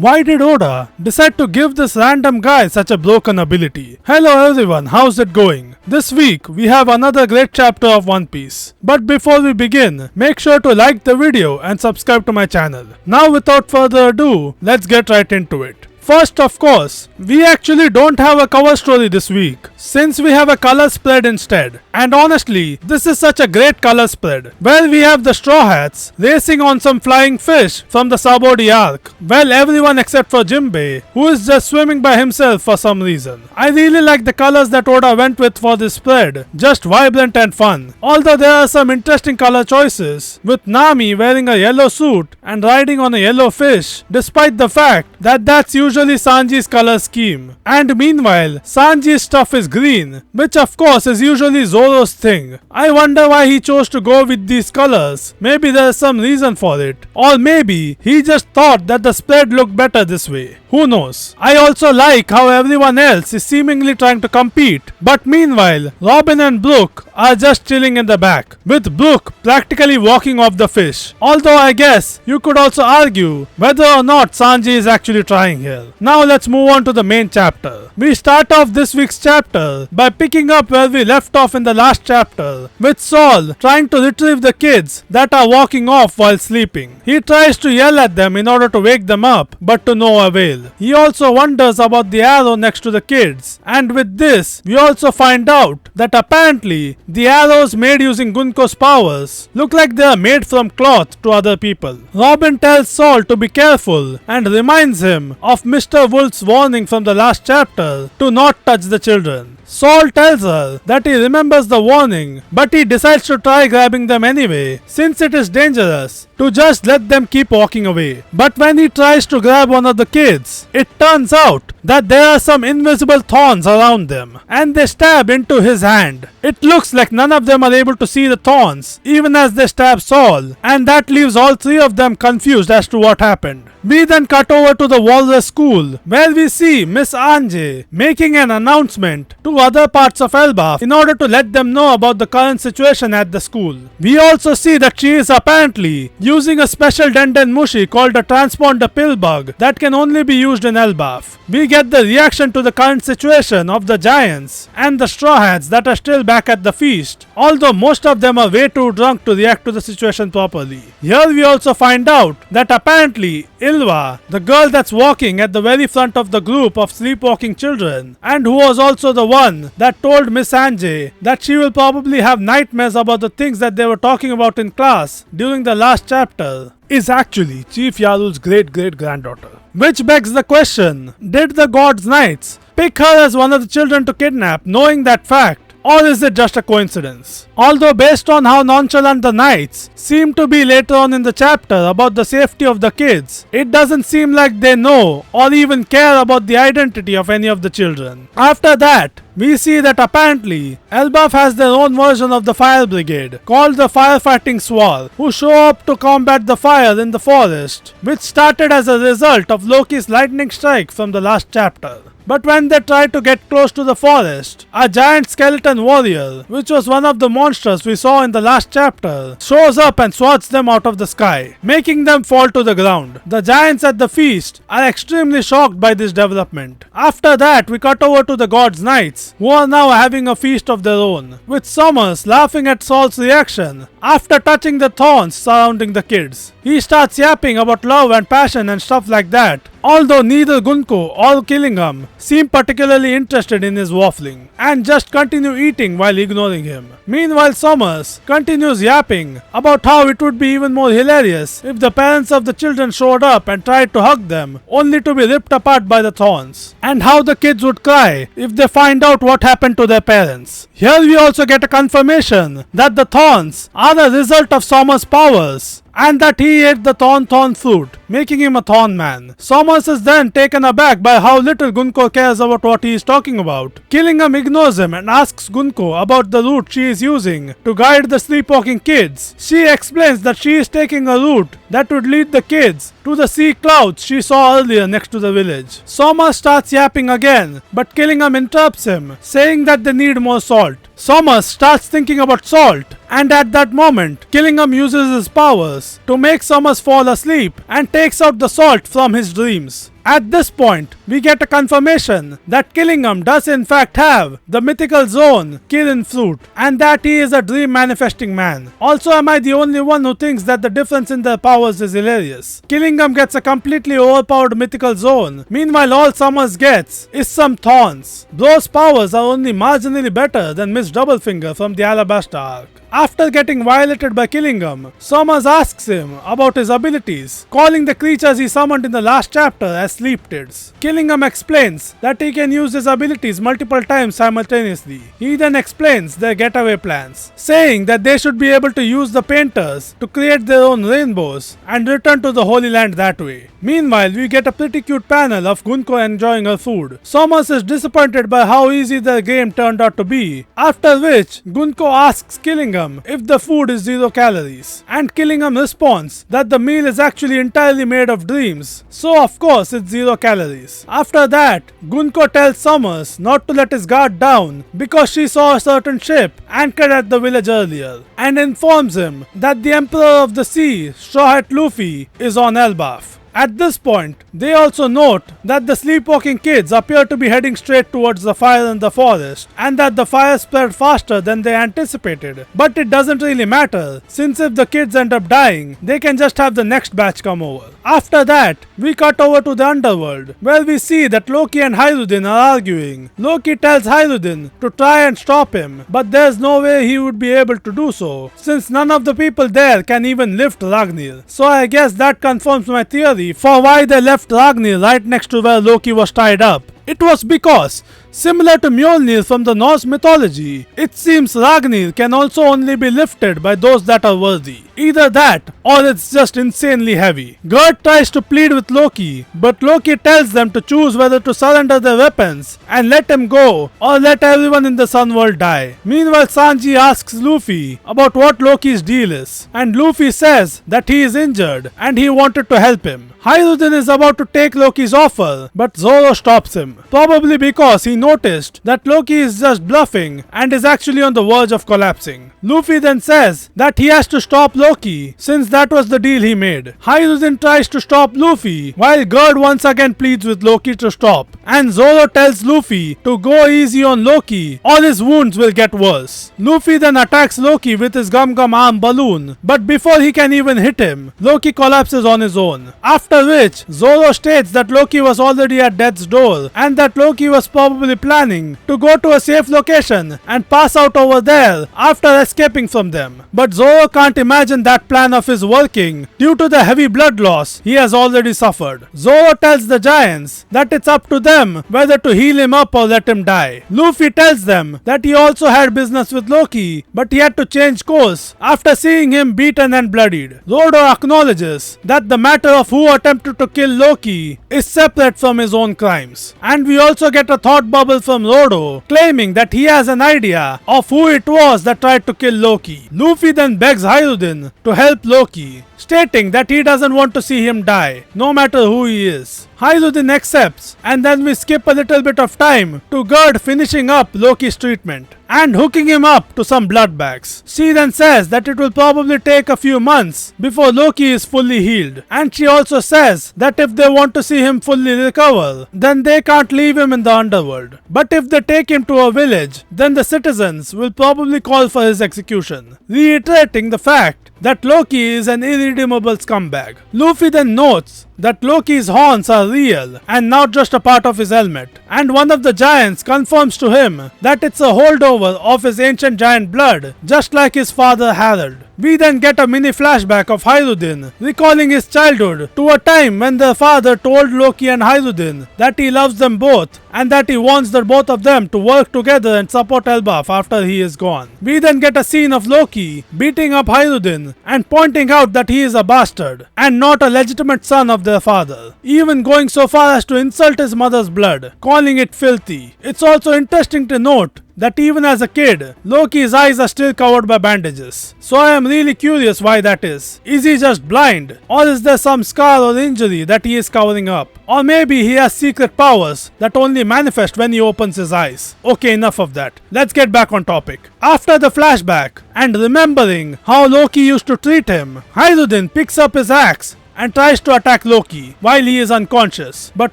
Why did Oda decide to give this random guy such a broken ability? Hello everyone, how's it going? This week we have another great chapter of One Piece. But before we begin, make sure to like the video and subscribe to my channel. Now without further ado, let's get right into it. First, of course, we actually don't have a cover story this week, since we have a color spread instead. And honestly, this is such a great color spread, where we have the Straw Hats racing on some flying fish from the Sabaody arc. Well, everyone except for Jimbei, who is just swimming by himself for some reason. I really like the colors that Oda went with for this spread, just vibrant and fun. Although there are some interesting color choices, with Nami wearing a yellow suit and riding on a yellow fish, despite the fact that that's usually Sanji's color scheme. And meanwhile, Sanji's stuff is green, which of course is usually Zoro's thing. I wonder why he chose to go with these colors. Maybe there is some reason for it. Or maybe he just thought that the spread looked better this way. Who knows? I also like how everyone else is seemingly trying to compete. But meanwhile, Robin and Brook are just chilling in the back, with Brook practically walking off the fish. Although I guess you could also argue whether or not Sanji is actually trying here. Now let's move on to the main chapter. We start off this week's chapter by picking up where we left off in the last chapter, with Saul trying to retrieve the kids that are walking off while sleeping. He tries to yell at them in order to wake them up, but to no avail. He also wonders about the arrow next to the kids, and with this, we also find out that apparently the arrows made using Gunko's powers look like they are made from cloth to other people. Robin tells Saul to be careful and reminds him of Mr. Wolf's warning from the last chapter to not touch the children. Saul tells her that he remembers the warning, but he decides to try grabbing them anyway, since it is dangerous to just let them keep walking away. But when he tries to grab one of the kids, it turns out that there are some invisible thorns around them, and they stab into his hand. It looks like none of them are able to see the thorns, even as they stab Saul, and that leaves all three of them confused as to what happened. We then cut over to the Walrus School, where we see Miss Ange making an announcement to other parts of Elbaf in order to let them know about the current situation at the school. We also see that she is apparently using a special Denden Mushi called a transponder pill bug that can only be used in Elbaf. We get the reaction to the current situation of the giants and the Straw Hats that are still back at the feast, although most of them are way too drunk to react to the situation properly. Here we also find out that apparently Ilva, the girl that's walking at the very front of the group of sleepwalking children, and who was also the one that told Miss Ange that she will probably have nightmares about the things that they were talking about in class during the last chapter, is actually Chief Yarul's great-great-granddaughter. Which begs the question, did the God's Knights pick her as one of the children to kidnap knowing that fact? Or is it just a coincidence? Although based on how nonchalant the knights seem to be later on in the chapter about the safety of the kids, it doesn't seem like they know or even care about the identity of any of the children. After that, we see that apparently Elbaf has their own version of the fire brigade called the Firefighting Swar, who show up to combat the fire in the forest, which started as a result of Loki's lightning strike from the last chapter. But when they try to get close to the forest, a giant skeleton warrior, which was one of the monsters we saw in the last chapter, shows up and swats them out of the sky, making them fall to the ground. The giants at the feast are extremely shocked by this development. After that, we cut over to the God's Knights, who are now having a feast of their own, with Summers laughing at Saul's reaction after touching the thorns surrounding the kids. He starts yapping about love and passion and stuff like that, although neither Gunko or Killingham seem particularly interested in his waffling, and just continue eating while ignoring him. Meanwhile, Summers continues yapping about how it would be even more hilarious if the parents of the children showed up and tried to hug them, only to be ripped apart by the thorns, and how the kids would cry if they find out what happened to their parents. Here we also get a confirmation that the thorns are a result of Summers' powers, and that he ate the thorn fruit, making him a thorn man. Summers is then taken aback by how little Gunko cares about what he is talking about. Killingham ignores him and asks Gunko about the route she is using to guide the sleepwalking kids. She explains that she is taking a route that would lead the kids to to the sea clouds she saw earlier next to the village. Soma starts yapping again, but Killingham interrupts him, saying that they need more salt. Soma starts thinking about salt, and at that moment, Killingham uses his powers to make Summers fall asleep and takes out the salt from his dreams. At this point, we get a confirmation that Killingham does in fact have the mythical zone, Kirin fruit, and that he is a dream manifesting man. Also, am I the only one who thinks that the difference in their powers is hilarious? Killingham gets a completely overpowered mythical zone, meanwhile all Summers gets is some thorns. Bro's powers are only marginally better than Miss Doublefinger from the Alabasta arc. After getting violated by Killingham, Summers asks him about his abilities, calling the creatures he summoned in the last chapter as sleeptids. Killingham explains that he can use his abilities multiple times simultaneously. He then explains their getaway plans, saying that they should be able to use the painters to create their own rainbows and return to the Holy Land that way. Meanwhile, we get a pretty cute panel of Gunko enjoying her food. Summers is disappointed by how easy their game turned out to be, after which Gunko asks Killingham if the food is 0 calories, and Killingham responds that the meal is actually entirely made of dreams, so of course it's 0 calories. After that, Gunko tells Summers not to let his guard down because she saw a certain ship anchored at the village earlier, and informs him that the Emperor of the Sea, Straw Hat Luffy, is on Elbaf. At this point, they also note that the sleepwalking kids appear to be heading straight towards the fire in the forest, and that the fire spread faster than they anticipated. But it doesn't really matter, since if the kids end up dying, they can just have the next batch come over. After that, we cut over to the underworld, where we see that Loki and Hirudin are arguing. Loki tells Hirudin to try and stop him, but there's no way he would be able to do so, since none of the people there can even lift Ragnir. So I guess that confirms my theory for why they left Ragnir right next to where Loki was tied up. It was because, similar to Mjolnir from the Norse mythology, it seems Ragnir can also only be lifted by those that are worthy. Either that, or it's just insanely heavy. Gert tries to plead with Loki, but Loki tells them to choose whether to surrender their weapons and let him go, or let everyone in the Sun World die. Meanwhile, Sanji asks Luffy about what Loki's deal is, and Luffy says that he is injured and he wanted to help him. Hirudin is about to take Loki's offer, but Zoro stops him, probably because he noticed that Loki is just bluffing and is actually on the verge of collapsing. Luffy then says that he has to stop Loki since that was the deal he made. Hirudin tries to stop Luffy while Gerd once again pleads with Loki to stop, and Zoro tells Luffy to go easy on Loki or his wounds will get worse. Luffy then attacks Loki with his Gum Gum arm balloon, but before he can even hit him, Loki collapses on his own. After which, Zoro states that Loki was already at death's door and that Loki was probably planning to go to a safe location and pass out over there after escaping from them. But Zoro can't imagine that plan of his working due to the heavy blood loss he has already suffered. Zoro tells the giants that it's up to them whether to heal him up or let him die. Luffy tells them that he also had business with Loki, but he had to change course after seeing him beaten and bloodied. Zoro acknowledges that the matter of who attempted to kill Loki is separate from his own crimes. And we also get a thought bubble from Rodo claiming that he has an idea of who it was that tried to kill Loki. Luffy then begs Hirudin to help Loki, stating that he doesn't want to see him die, no matter who he is. Hirudin accepts, and then we skip a little bit of time to Gerd finishing up Loki's treatment and hooking him up to some blood bags. She then says that it will probably take a few months before Loki is fully healed, and she also says that if they want to see him fully recover, then they can't leave him in the underworld. But if they take him to a village, then the citizens will probably call for his execution, reiterating the fact that Loki is an irredeemable scumbag. Luffy then notes that Loki's horns are real and not just a part of his helmet, and one of the giants confirms to him that it's a holdover of his ancient giant blood, just like his father Harold. We then get a mini flashback of Hirudin recalling his childhood to a time when their father told Loki and Hirudin that he loves them both and that he wants the both of them to work together and support Elbaf after he is gone. We then get a scene of Loki beating up Hirudin and pointing out that he is a bastard and not a legitimate son of their father, even going so far as to insult his mother's blood, calling it filthy. It's also interesting to note that even as a kid, Loki's eyes are still covered by bandages. So I am really curious why that is. Is he just blind? Or is there some scar or injury that he is covering up? Or maybe he has secret powers that only manifest when he opens his eyes. Okay, enough of that. Let's get back on topic. After the flashback, and remembering how Loki used to treat him, Eiichirooda picks up his axe and tries to attack Loki while he is unconscious, but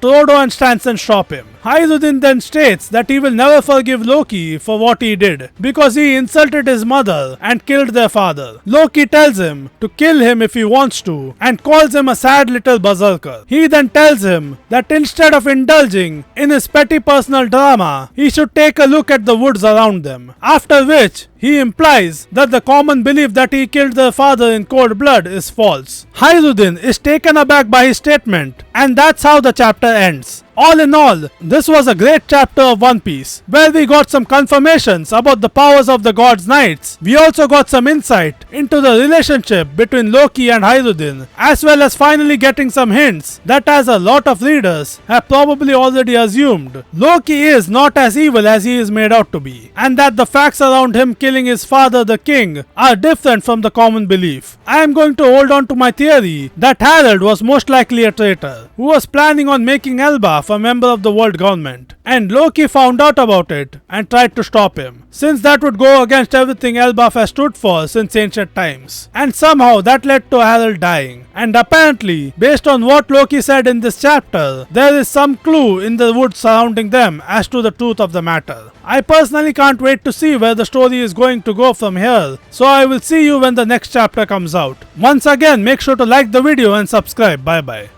Rodo and Stanson stop him. Eiichirooda then states that he will never forgive Loki for what he did because he insulted his mother and killed their father. Loki tells him to kill him if he wants to and calls him a sad little berserker. He then tells him that instead of indulging in his petty personal drama, he should take a look at the woods around them. After which, he implies that the common belief that he killed their father in cold blood is false. Eiichirooda is taken aback by his statement, and that's how the chapter ends. All in all, this was a great chapter of One Piece, where we got some confirmations about the powers of the gods' knights. We also got some insight into the relationship between Loki and Eiichirooda, as well as finally getting some hints that, as a lot of readers have probably already assumed, Loki is not as evil as he is made out to be, and that the facts around him killing his father the king are different from the common belief. I am going to hold on to my theory that Harold was most likely a traitor, who was planning on making Elbaf a member of the world government, and Loki found out about it and tried to stop him, since that would go against everything Elbaf has stood for since ancient times, and somehow that led to Harold dying. And apparently, based on what Loki said in this chapter, there is some clue in the woods surrounding them as to the truth of the matter. I personally can't wait to see where the story is going to go from here, so I will see you when the next chapter comes out. Once again, make sure to like the video and subscribe. Bye bye.